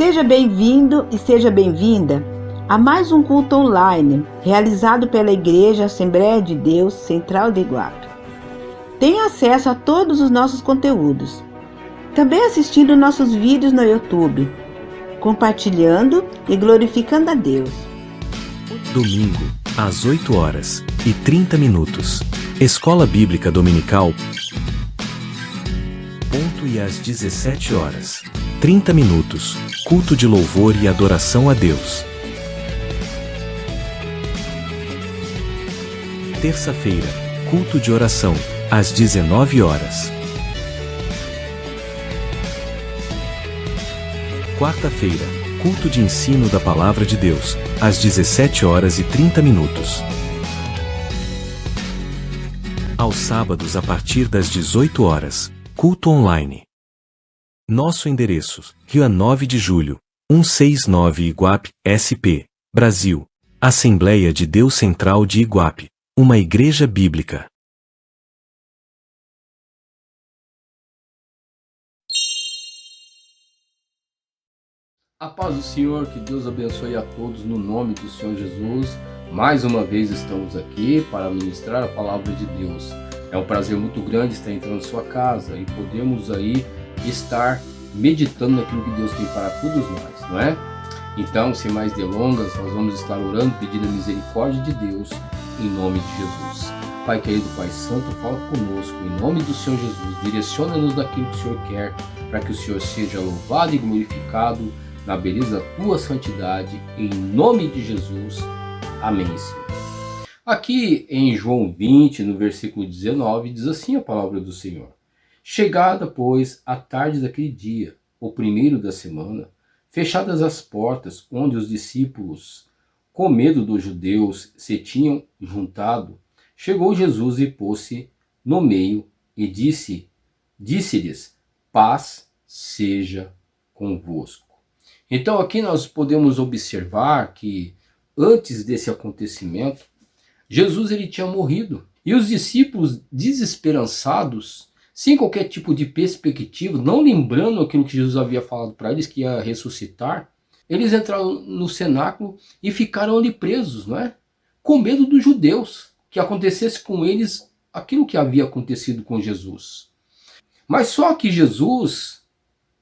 Seja bem-vindo e seja bem-vinda a mais um culto online realizado pela Igreja Assembleia de Deus Central de Iguape. Tenha acesso a todos os nossos conteúdos, também assistindo nossos vídeos no YouTube, compartilhando e glorificando a Deus. Domingo, às 8h30, Escola Bíblica Dominical. E às 17h30, culto de louvor e adoração a Deus. Terça-feira, culto de oração, às 19h. Quarta-feira, culto de ensino da Palavra de Deus, às 17h30. Aos sábados a partir das 18h, culto online. Nosso endereço: Rio 9 de Julho, 169 Iguape, SP, Brasil. Assembleia de Deus Central de Iguape, uma igreja bíblica. A paz do Senhor, que Deus abençoe a todos no nome do Senhor Jesus. Mais uma vez estamos aqui para ministrar a palavra de Deus. É um prazer muito grande estar entrando em sua casa e podemos aí estar meditando naquilo que Deus tem para todos nós, não é? Então, sem mais delongas, nós vamos estar orando, pedindo a misericórdia de Deus, em nome de Jesus. Pai querido, Pai Santo, fala conosco, em nome do Senhor Jesus. Direciona-nos daquilo que o Senhor quer, para que o Senhor seja louvado e glorificado na beleza da tua santidade, em nome de Jesus. Amém, Senhor. Aqui em João 20, no versículo 19, diz assim a palavra do Senhor. Chegada, pois, a tarde daquele dia, o primeiro da semana, fechadas as portas onde os discípulos, com medo dos judeus, se tinham juntado, chegou Jesus e pôs-se no meio e disse-lhes, paz seja convosco. Então aqui nós podemos observar que antes desse acontecimento, Jesus ele tinha morrido. E os discípulos desesperançados, sem qualquer tipo de perspectiva, não lembrando aquilo que Jesus havia falado para eles, que ia ressuscitar, eles entraram no cenáculo e ficaram ali presos, não é? Com medo dos judeus, que acontecesse com eles aquilo que havia acontecido com Jesus. Mas só que Jesus,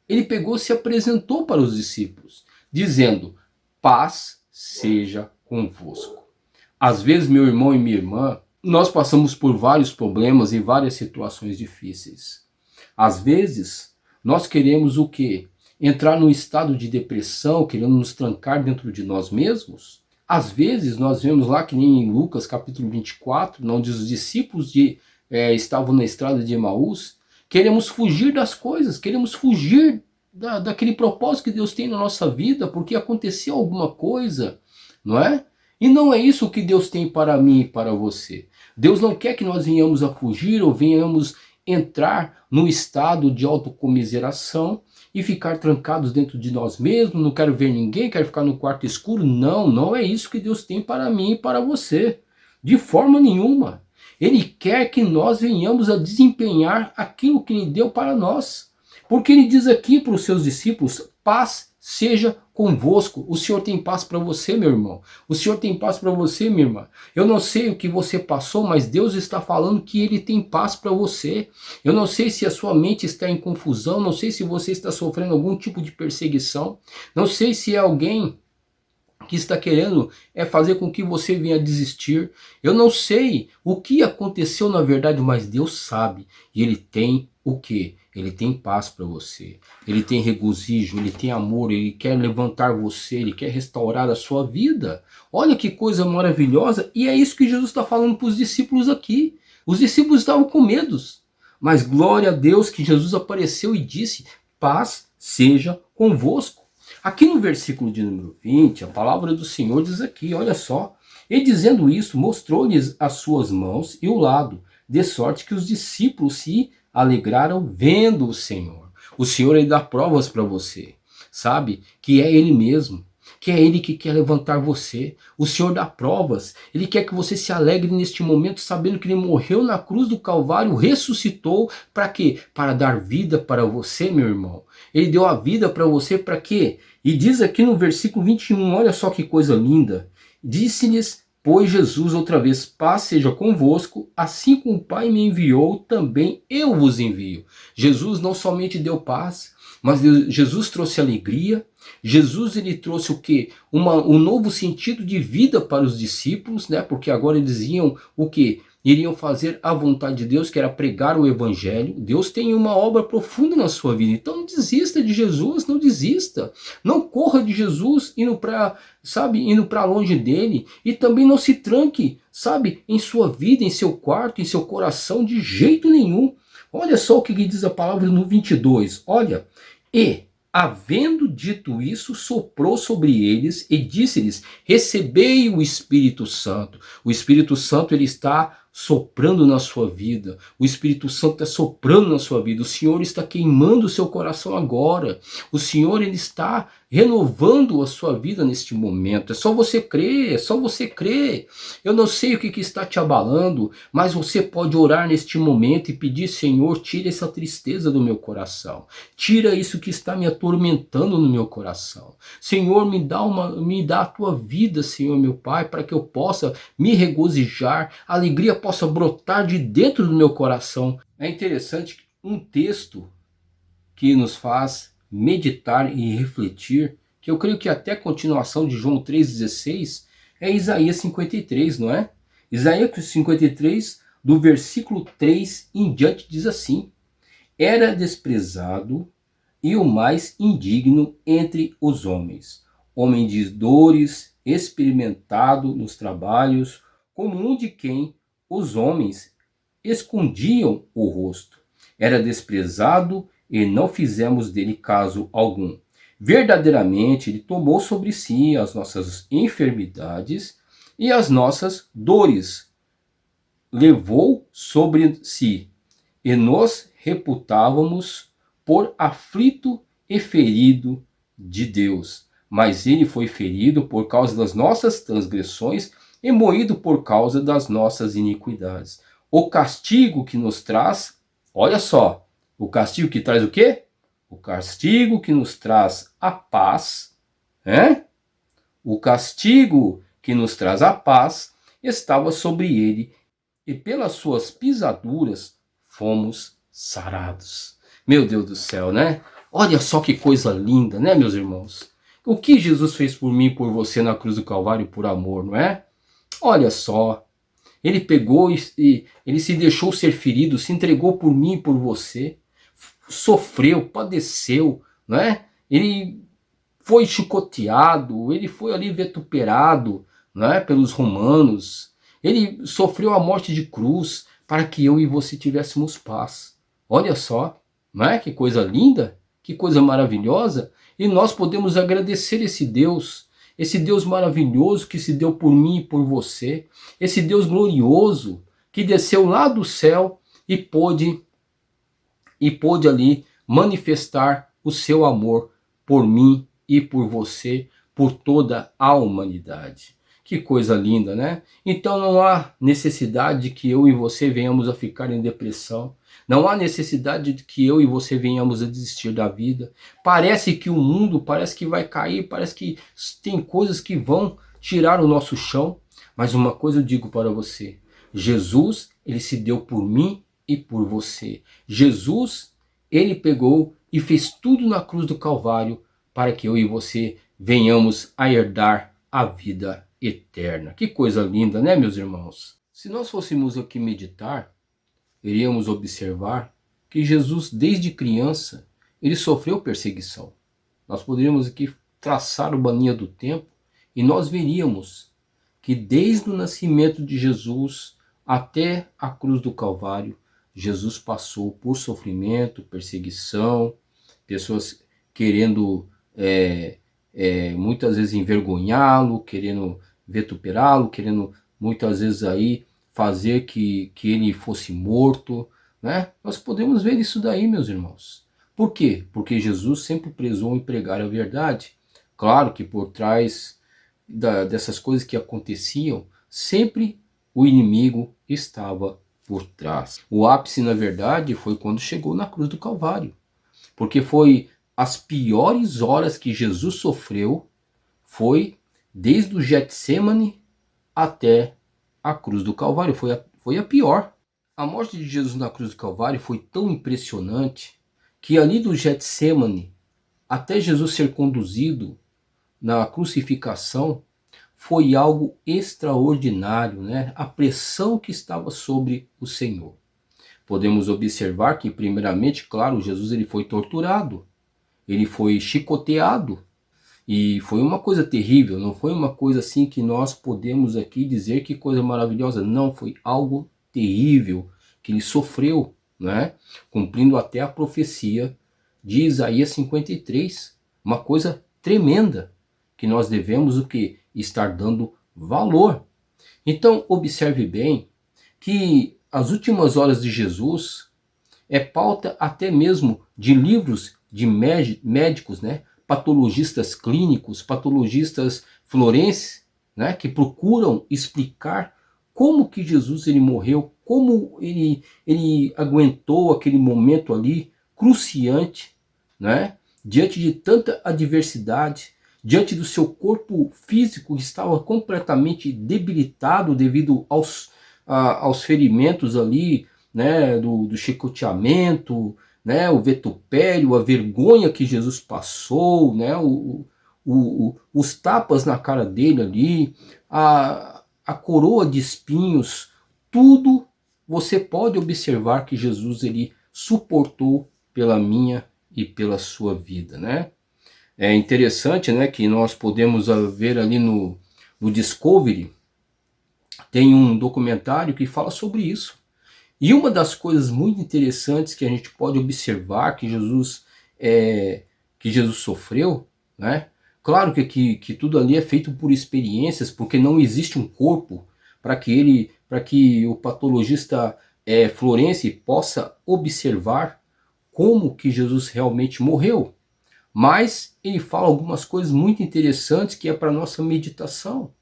ele pegou e se apresentou para os discípulos, dizendo, paz seja convosco. Às vezes, meu irmão e minha irmã, nós passamos por vários problemas e várias situações difíceis. Às vezes, nós queremos o quê? Entrar num estado de depressão, querendo nos trancar dentro de nós mesmos. Às vezes, nós vemos lá, que nem em Lucas capítulo 24, onde os discípulos estavam na estrada de Emaús, queremos fugir das coisas, queremos fugir daquele propósito que Deus tem na nossa vida, porque aconteceu alguma coisa, não é? E não é isso que Deus tem para mim e para você. Deus não quer que nós venhamos a fugir ou venhamos entrar num estado de autocomiseração e ficar trancados dentro de nós mesmos, não quero ver ninguém, quero ficar no quarto escuro. Não, não é isso que Deus tem para mim e para você. De forma nenhuma. Ele quer que nós venhamos a desempenhar aquilo que Ele deu para nós. Porque Ele diz aqui para os seus discípulos, paz seja convosco. O Senhor tem paz para você, meu irmão. O Senhor tem paz para você, minha irmã. Eu não sei o que você passou, mas Deus está falando que Ele tem paz para você. Eu não sei se a sua mente está em confusão, não sei se você está sofrendo algum tipo de perseguição, não sei se é alguém que está querendo fazer com que você venha desistir. Eu não sei o que aconteceu na verdade, mas Deus sabe. E Ele tem o quê? Ele tem paz para você. Ele tem regozijo, Ele tem amor, Ele quer levantar você, Ele quer restaurar a sua vida. Olha que coisa maravilhosa. E é isso que Jesus está falando para os discípulos aqui. Os discípulos estavam com medos. Mas glória a Deus que Jesus apareceu e disse, paz seja convosco. Aqui no versículo de número 20, a palavra do Senhor diz aqui, olha só. E dizendo isso, mostrou-lhes as suas mãos e o lado, de sorte que os discípulos se alegraram vendo o Senhor. O Senhor, Ele dá provas para você, sabe? Que é Ele mesmo. que é Ele que quer levantar você. O Senhor dá provas. Ele quer que você se alegre neste momento, sabendo que Ele morreu na cruz do Calvário, ressuscitou, para quê? Para dar vida para você, meu irmão. Ele deu a vida para você para quê? E diz aqui no versículo 21, olha só que coisa linda. Disse-lhes, pois Jesus outra vez, paz seja convosco, assim como o Pai me enviou, também eu vos envio. Jesus não somente deu paz, mas Jesus trouxe alegria. Jesus, ele trouxe o quê? Um novo sentido de vida para os discípulos, né? Porque agora eles iam o quê? Iriam fazer a vontade de Deus, que era pregar o evangelho. Deus tem uma obra profunda na sua vida. Então não desista de Jesus, não desista. Não corra de Jesus indo para longe dele. E também não se tranque, em sua vida, em seu quarto, em seu coração, de jeito nenhum. Olha só o que diz a palavra no 22. Olha, e havendo dito isso, soprou sobre eles e disse-lhes, recebei o Espírito Santo. O Espírito Santo, ele está soprando na sua vida. O Espírito Santo está soprando na sua vida. O Senhor está queimando o seu coração agora. O Senhor, ele está renovando a sua vida neste momento. É só você crer, é só você crer. Eu não sei o que está te abalando, mas você pode orar neste momento e pedir, Senhor, tira essa tristeza do meu coração. Tira isso que está me atormentando no meu coração. Senhor, me dá a tua vida, Senhor, meu Pai, para que eu possa me regozijar, a alegria possa brotar de dentro do meu coração. É interessante um texto que nos faz meditar e refletir, que eu creio que até a continuação de João 3,16 é Isaías 53, não é? Isaías 53, do versículo 3 em diante, diz assim: era desprezado e o mais indigno entre os homens, homem de dores, experimentado nos trabalhos, como um de quem os homens escondiam o rosto. Era desprezado e não fizemos dele caso algum. Verdadeiramente, ele tomou sobre si as nossas enfermidades e as nossas dores. Levou sobre si e nos reputávamos por aflito e ferido de Deus. Mas ele foi ferido por causa das nossas transgressões e moído por causa das nossas iniquidades. O castigo que nos traz, olha só, o castigo que traz o quê? O castigo que nos traz a paz, o castigo que nos traz a paz estava sobre ele, e pelas suas pisaduras fomos sarados. Meu Deus do céu, né? Olha só que coisa linda, né, meus irmãos? O que Jesus fez por mim e por você na cruz do Calvário por amor, não é? Olha só, ele pegou e ele se deixou ser ferido, se entregou por mim e por você, sofreu, padeceu, não é? Ele foi chicoteado, ele foi ali vituperado, não é? Pelos romanos, ele sofreu a morte de cruz para que eu e você tivéssemos paz. Olha só, não é? Que coisa linda, que coisa maravilhosa, e nós podemos agradecer esse Deus maravilhoso que se deu por mim e por você, esse Deus glorioso que desceu lá do céu e pôde ali manifestar o seu amor por mim e por você, por toda a humanidade. Que coisa linda, né? Então não há necessidade de que eu e você venhamos a ficar em depressão. Não há necessidade de que eu e você venhamos a desistir da vida. Parece que o mundo, parece que vai cair, parece que tem coisas que vão tirar o nosso chão. Mas uma coisa eu digo para você. Jesus, ele se deu por mim e por você. Jesus, ele pegou e fez tudo na cruz do Calvário para que eu e você venhamos a herdar a vida eterna. Que coisa linda, né, meus irmãos? Se nós fôssemos aqui meditar, iríamos observar que Jesus, desde criança, ele sofreu perseguição. Nós poderíamos aqui traçar uma linha do tempo e nós veríamos que desde o nascimento de Jesus até a cruz do Calvário, Jesus passou por sofrimento, perseguição, pessoas querendo muitas vezes envergonhá-lo, querendo vituperá-lo, querendo muitas vezes aí fazer que ele fosse morto, né? Nós podemos ver isso daí, meus irmãos. Por quê? Porque Jesus sempre prezou em pregar a verdade. Claro que por trás dessas coisas que aconteciam, sempre o inimigo estava por trás. O ápice, na verdade, foi quando chegou na cruz do Calvário, porque foi as piores horas que Jesus sofreu, foi desde o Getsêmani até a cruz do Calvário, foi a pior. A morte de Jesus na cruz do Calvário foi tão impressionante que ali do Getsêmani até Jesus ser conduzido na crucificação foi algo extraordinário, né? A pressão que estava sobre o Senhor. Podemos observar que, primeiramente, claro, Jesus ele foi torturado, ele foi chicoteado, e foi uma coisa terrível, não foi uma coisa assim que nós podemos aqui dizer que coisa maravilhosa, não, foi algo terrível que ele sofreu, né? Cumprindo até a profecia de Isaías 53, uma coisa tremenda, que nós devemos o que? Estar dando valor. Então, observe bem que as últimas horas de Jesus é pauta até mesmo de livros de médicos, né? Patologistas clínicos, patologistas florenses, né? Que procuram explicar como que Jesus ele morreu, como ele aguentou aquele momento ali cruciante, né? Diante de tanta adversidade, diante do seu corpo físico que estava completamente debilitado devido aos ferimentos ali, né, do chicoteamento, né, o vitupério, a vergonha que Jesus passou, né, os tapas na cara dele ali, a coroa de espinhos, tudo você pode observar que Jesus ele suportou pela minha e pela sua vida, né? É interessante, né, que nós podemos ver ali no Discovery, tem um documentário que fala sobre isso. E uma das coisas muito interessantes que a gente pode observar que Jesus sofreu, né? Claro que tudo ali é feito por experiências, porque não existe um corpo para que o patologista Florence possa observar como que Jesus realmente morreu. Mas ele fala algumas coisas muito interessantes que é para nossa meditação,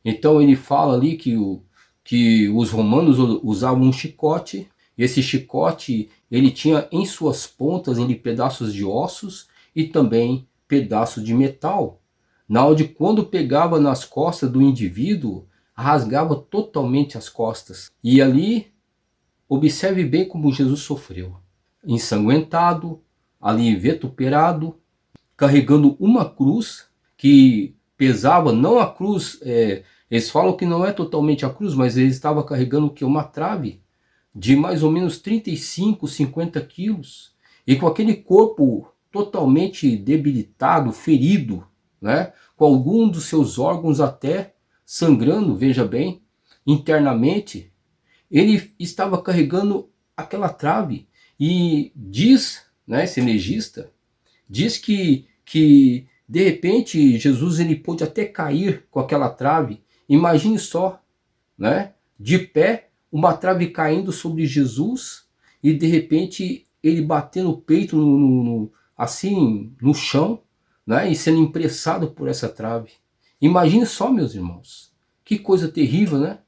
Então ele fala ali que os romanos usavam um chicote, e esse chicote ele tinha em suas pontas pedaços de ossos e também pedaços de metal, na hora de quando pegava nas costas do indivíduo, rasgava totalmente as costas. E ali, observe bem como Jesus sofreu, ensanguentado, ali vituperado, carregando uma cruz que pesava, não a cruz, eles falam que não é totalmente a cruz, mas ele estava carregando que uma trave de mais ou menos 35, 50 quilos, e com aquele corpo totalmente debilitado, ferido, né? Com algum dos seus órgãos até sangrando, veja bem, internamente, ele estava carregando aquela trave, e diz, né, esse legista, diz que de repente Jesus ele pôde até cair com aquela trave. Imagine só, né, de pé, uma trave caindo sobre Jesus e de repente ele batendo o peito assim no chão, né, e sendo impressado por essa trave. Imagine só, meus irmãos, que coisa terrível, né?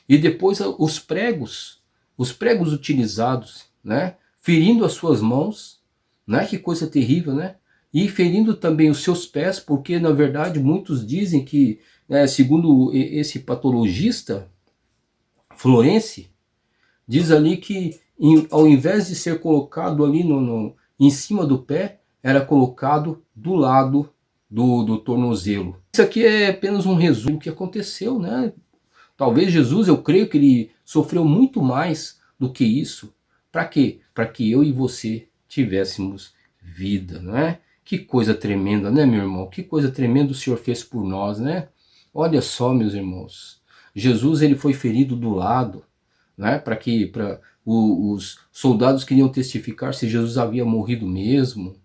E depois os pregos utilizados, né, ferindo as suas mãos, né, que coisa terrível, né? E ferindo também os seus pés, porque na verdade muitos dizem que, segundo esse patologista Florence, diz ali que ao invés de ser colocado ali em cima do pé, era colocado do lado do tornozelo. Isso aqui é apenas um resumo do que aconteceu, né? Talvez Jesus, eu creio que ele sofreu muito mais do que isso. Para quê? Para que eu e você tivéssemos vida, não é? Que coisa tremenda, né, meu irmão? Que coisa tremenda o Senhor fez por nós, né? Olha só, meus irmãos. Jesus ele foi ferido do lado, né? Para os soldados queriam testificar se Jesus havia morrido mesmo.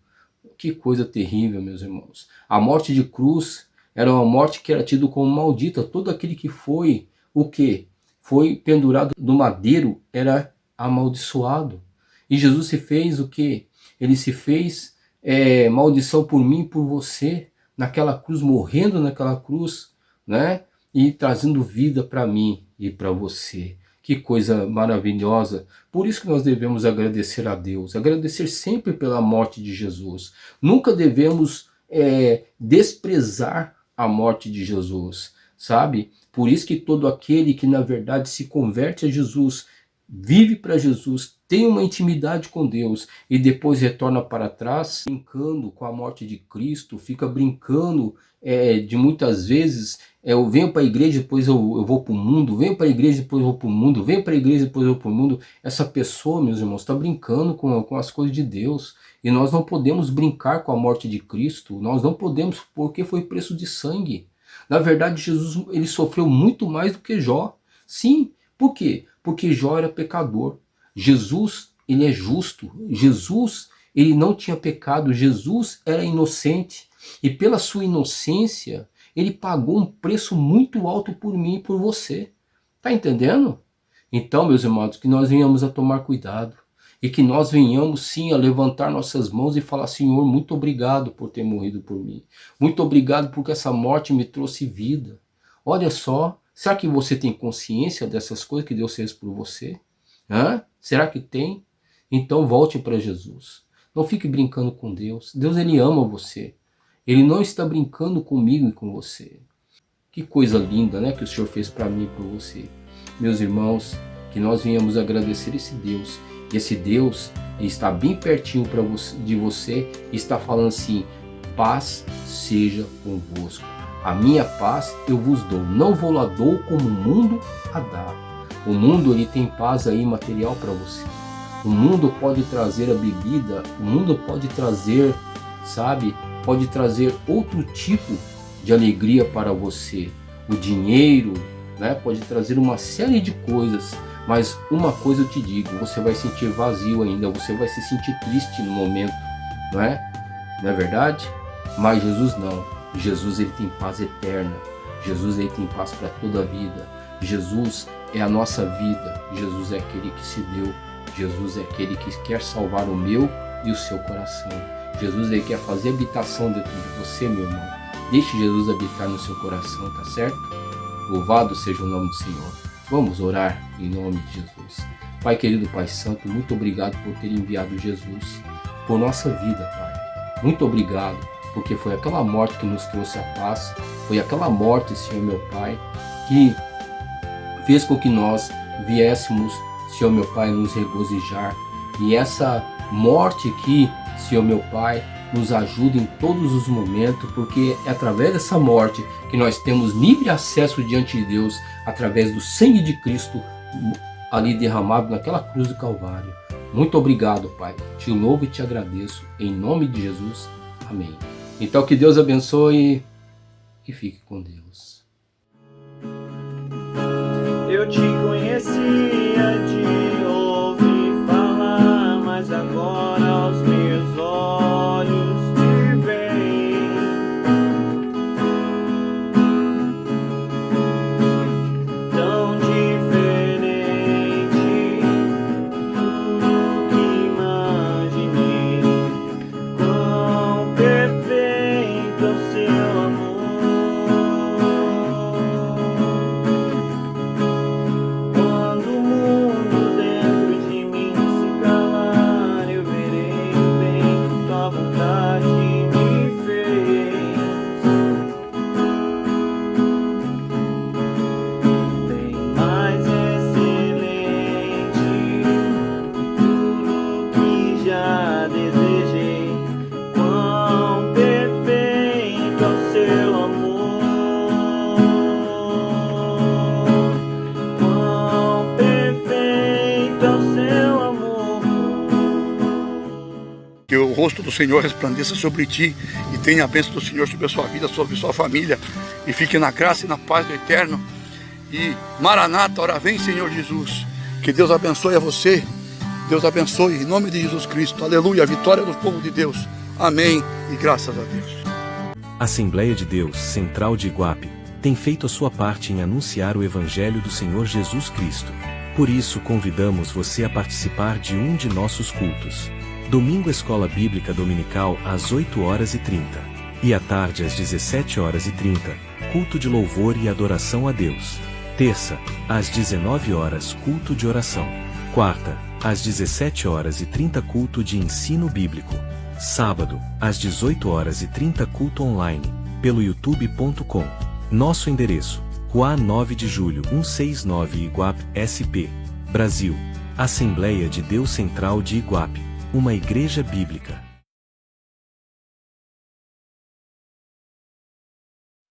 Que coisa terrível, meus irmãos. A morte de cruz era uma morte que era tida como maldita. Todo aquele que foi o quê? Foi pendurado no madeiro era amaldiçoado. E Jesus se fez o quê? Ele se fez maldição por mim e por você, naquela cruz, morrendo naquela cruz, né? E trazendo vida para mim e para você. Que coisa maravilhosa. Por isso que nós devemos agradecer a Deus, agradecer sempre pela morte de Jesus. Nunca devemos desprezar a morte de Jesus, sabe? Por isso que todo aquele que na verdade se converte a Jesus, vive para Jesus, tem uma intimidade com Deus e depois retorna para trás, brincando com a morte de Cristo, fica brincando de muitas vezes, eu venho para a igreja, depois eu vou para o mundo, venho para a igreja, depois eu vou para o mundo, venho para a igreja, depois eu vou para o mundo. Essa pessoa, meus irmãos, está brincando com as coisas de Deus. E nós não podemos brincar com a morte de Cristo, nós não podemos, porque foi preço de sangue. Na verdade, Jesus ele sofreu muito mais do que Jó. Sim, por quê? Porque Jó era pecador. Jesus, ele é justo. Jesus, ele não tinha pecado. Jesus era inocente. E pela sua inocência, ele pagou um preço muito alto por mim e por você. Tá entendendo? Então, meus irmãos, que nós venhamos a tomar cuidado. E que nós venhamos sim a levantar nossas mãos e falar: Senhor, muito obrigado por ter morrido por mim. Muito obrigado porque essa morte me trouxe vida. Olha só, será que você tem consciência dessas coisas que Deus fez por você? Será que tem? Então volte para Jesus. Não fique brincando com Deus. Deus, ele ama você. Ele não está brincando comigo e com você. Que coisa linda, né, que o Senhor fez para mim e por você. Meus irmãos, que nós venhamos agradecer esse Deus. E esse Deus, ele está bem pertinho de você e está falando assim: paz seja convosco. A minha paz eu vos dou, não vou lá dou como o mundo a dá. O mundo, ele tem paz aí material para você. O mundo pode trazer a bebida, o mundo pode trazer, sabe, pode trazer outro tipo de alegria para você. O dinheiro, né, pode trazer uma série de coisas. Mas uma coisa eu te digo, você vai sentir vazio ainda, você vai se sentir triste no momento, não é? Não é verdade? Mas Jesus não. Jesus, ele tem paz eterna. Jesus, ele tem paz para toda a vida. Jesus é a nossa vida. Jesus é aquele que se deu. Jesus é aquele que quer salvar o meu e o seu coração. Jesus, ele quer fazer habitação dentro de você, meu irmão. Deixe Jesus habitar no seu coração, tá certo? Louvado seja o nome do Senhor. Vamos orar em nome de Jesus. Pai querido, Pai Santo, muito obrigado por ter enviado Jesus por nossa vida, Pai. Muito obrigado, porque foi aquela morte que nos trouxe a paz, foi aquela morte, Senhor meu Pai, que fez com que nós viéssemos, Senhor meu Pai, nos regozijar. E essa morte aqui, Senhor meu Pai, nos ajuda em todos os momentos, porque é através dessa morte que nós temos livre acesso diante de Deus, através do sangue de Cristo ali derramado naquela cruz do Calvário. Muito obrigado, Pai. Te louvo e te agradeço. Em nome de Jesus. Amém. Então que Deus abençoe e fique com Deus. Eu te conhecia de ouvir falar, mas agora aos meus olhos te vejo. Tão diferente do que imaginei. Quão perfeito é o seu amor. Quando o mundo dentro de mim se calar, eu verei o bem que tua vontade me fez. Bem mais excelente que tudo que já desejei. Quão perfeito é o seu amor. Quão perfeito é o seu amor. Que o rosto do Senhor resplandeça sobre ti e tenha a bênção do Senhor sobre a sua vida, sobre a sua família, e fique na graça e na paz do Eterno. E Maranata, ora vem, Senhor Jesus. Que Deus abençoe a você. Deus abençoe em nome de Jesus Cristo. Aleluia, vitória do povo de Deus. Amém e graças a Deus. Assembleia de Deus Central de Iguape tem feito a sua parte em anunciar o Evangelho do Senhor Jesus Cristo. Por isso convidamos você a participar de um de nossos cultos. Domingo Escola Bíblica Dominical às 8h30. E à tarde às 17h30, culto de louvor e adoração a Deus. Terça, às 19h, culto de oração. Quarta, às 17h30, culto de ensino bíblico. Sábado, às 18h30, culto online, pelo youtube.com. Nosso endereço: Rua 9 de Julho 169 Iguape, SP, Brasil. Assembleia de Deus Central de Iguape, uma igreja bíblica.